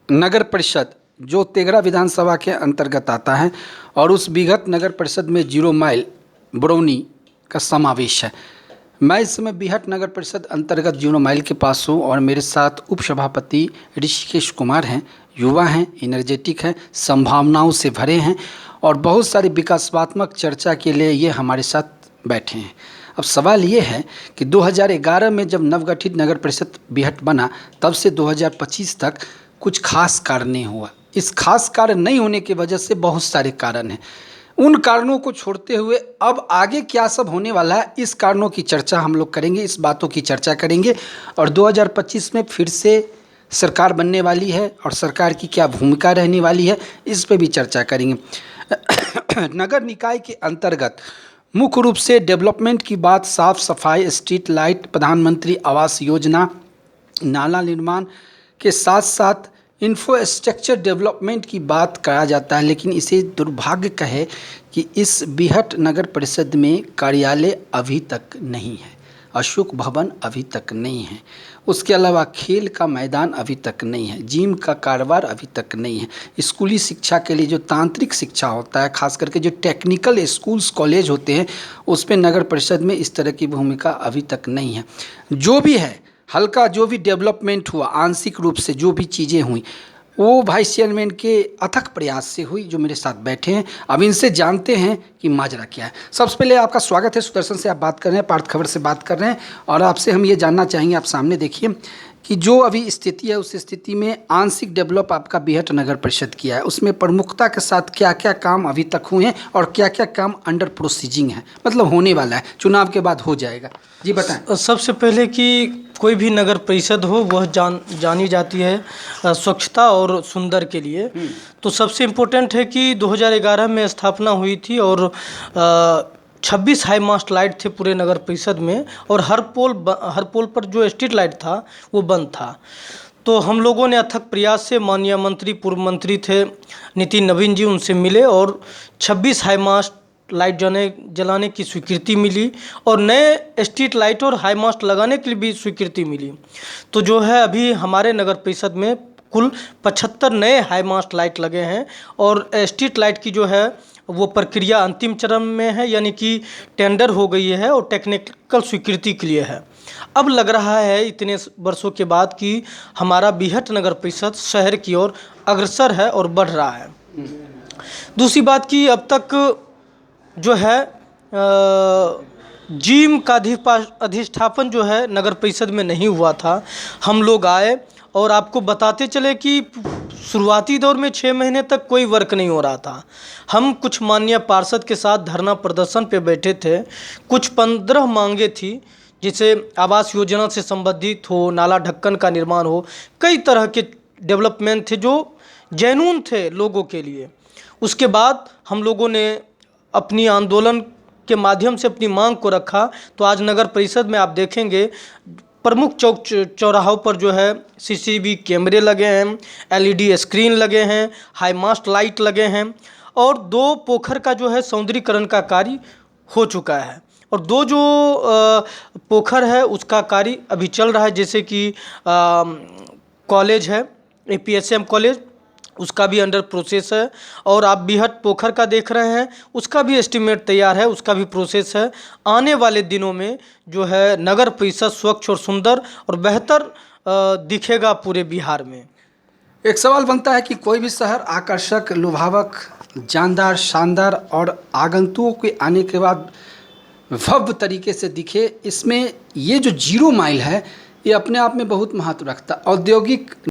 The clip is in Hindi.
नगर परिषद जो तेघड़ा विधानसभा के अंतर्गत आता है और उस बीघट नगर परिषद में 0 माइल बरौनी का समावेश है। मैं इस समय बीहट नगर परिषद अंतर्गत 0 माइल के पास हूँ और मेरे साथ उप सभापति ऋषिकेश कुमार हैं। युवा हैं, एनर्जेटिक हैं, संभावनाओं से भरे हैं और बहुत सारी विकासात्मक चर्चा के लिए ये हमारे साथ बैठे हैं। अब सवाल ये है कि 2011 में जब नवगठित नगर परिषद बीहट बना तब से 2025 तक कुछ खास कार्य नहीं हुआ। इस खास कार्य नहीं होने की वजह से बहुत सारे कारण हैं। उन कारणों को छोड़ते हुए अब आगे क्या सब होने वाला है, इस कारणों की चर्चा हम लोग करेंगे, इस बातों की चर्चा करेंगे और 2025 में फिर से सरकार बनने वाली है और सरकार की क्या भूमिका रहने वाली है, इस पे भी चर्चा करेंगे। नगर निकाय के अंतर्गत मुख्य रूप से डेवलपमेंट की बात साफ सफाई, स्ट्रीट लाइट, प्रधानमंत्री आवास योजना, नाला निर्माण के साथ साथ इंफ्रास्ट्रक्चर डेवलपमेंट की बात करा जाता है। लेकिन इसे दुर्भाग्य कहे कि इस बीहट नगर परिषद में कार्यालय अभी तक नहीं है, अशोक भवन अभी तक नहीं है, उसके अलावा खेल का मैदान अभी तक नहीं है, जिम का कारोबार अभी तक नहीं है। स्कूली शिक्षा के लिए जो तांत्रिक शिक्षा होता है, खास करके जो टेक्निकल स्कूल्स कॉलेज होते हैं, उस पर नगर परिषद में इस तरह की भूमिका अभी तक नहीं है। जो भी है, हल्का जो भी डेवलपमेंट हुआ, आंशिक रूप से जो भी चीज़ें हुई, वो वाइस चेयरमैन के अथक प्रयास से हुई, जो मेरे साथ बैठे हैं। अब इनसे जानते हैं कि माजरा क्या है। सबसे पहले आपका स्वागत है। सुदर्शन से आप बात कर रहे हैं, पार्थ खबर से बात कर रहे हैं और आपसे हम ये जानना चाहेंगे, आप सामने देखिए कि जो अभी स्थिति है उस स्थिति में आंशिक डेवलप आपका बीहट नगर परिषद किया है, उसमें प्रमुखता के साथ क्या क्या काम अभी तक हुए हैं और क्या क्या काम अंडर प्रोसीजिंग है, मतलब होने वाला है, चुनाव के बाद हो जाएगा। जी बताएं। सबसे पहले कि कोई भी नगर परिषद हो वह जानी जाती है स्वच्छता और सुंदर के लिए। तो सबसे इम्पोर्टेंट है कि 2011 में स्थापना हुई थी और 26 हाई मास्ट लाइट थे पूरे नगर परिषद में और हर पोल पर जो स्ट्रीट लाइट था वो बंद था। तो हम लोगों ने अथक प्रयास से माननीय मंत्री, पूर्व मंत्री थे नितिन नवीन जी, उनसे मिले और 26 हाई मास्ट लाइट जलाने की स्वीकृति मिली और नए स्ट्रीट लाइट और हाई मास्ट लगाने के लिए भी स्वीकृति मिली। तो जो है अभी हमारे नगर परिषद में कुल 75 नए हाई मास्ट लाइट लगे हैं और स्ट्रीट लाइट की जो है वो प्रक्रिया अंतिम चरण में है, यानी कि टेंडर हो गई है और टेक्निकल स्वीकृति के लिए है। अब लग रहा है इतने वर्षों के बाद कि हमारा बीहट नगर परिषद शहर की ओर अग्रसर है और बढ़ रहा है। दूसरी बात कि अब तक जो है जिम का अधिष्ठापन जो है नगर परिषद में नहीं हुआ था। हम लोग आए और आपको बताते चले कि शुरुआती दौर में 6 महीने तक कोई वर्क नहीं हो रहा था। हम कुछ माननीय पार्षद के साथ धरना प्रदर्शन पे बैठे थे। कुछ 15 मांगे थी, जिसे आवास योजना से संबंधित हो, नाला ढक्कन का निर्माण हो, कई तरह के डेवलपमेंट थे जो जेन्युइन थे लोगों के लिए। उसके बाद हम लोगों ने अपनी आंदोलन के माध्यम से अपनी मांग को रखा। तो आज नगर परिषद में आप देखेंगे प्रमुख चौक चौराहों पर जो है सीसीटीवी कैमरे लगे हैं, एलईडी स्क्रीन लगे हैं, हाई मास्ट लाइट लगे हैं और 2 पोखर का जो है सौंदर्यीकरण का कार्य हो चुका है और 2 जो पोखर है उसका कार्य अभी चल रहा है। जैसे कि कॉलेज है APSM कॉलेज, उसका भी अंडर प्रोसेस है और आप बीहट पोखर का देख रहे हैं, उसका भी एस्टीमेट तैयार है, उसका भी प्रोसेस है। आने वाले दिनों में जो है नगर परिषद स्वच्छ और सुंदर और बेहतर दिखेगा पूरे बिहार में। एक सवाल बनता है कि कोई भी शहर आकर्षक, लुभावक, जानदार, शानदार और आगंतुकों के आने के बाद भव्य तरीके से दिखे, इसमें ये जो 0 माइल है ये अपने आप में बहुत महत्व रखता है। औद्योगिक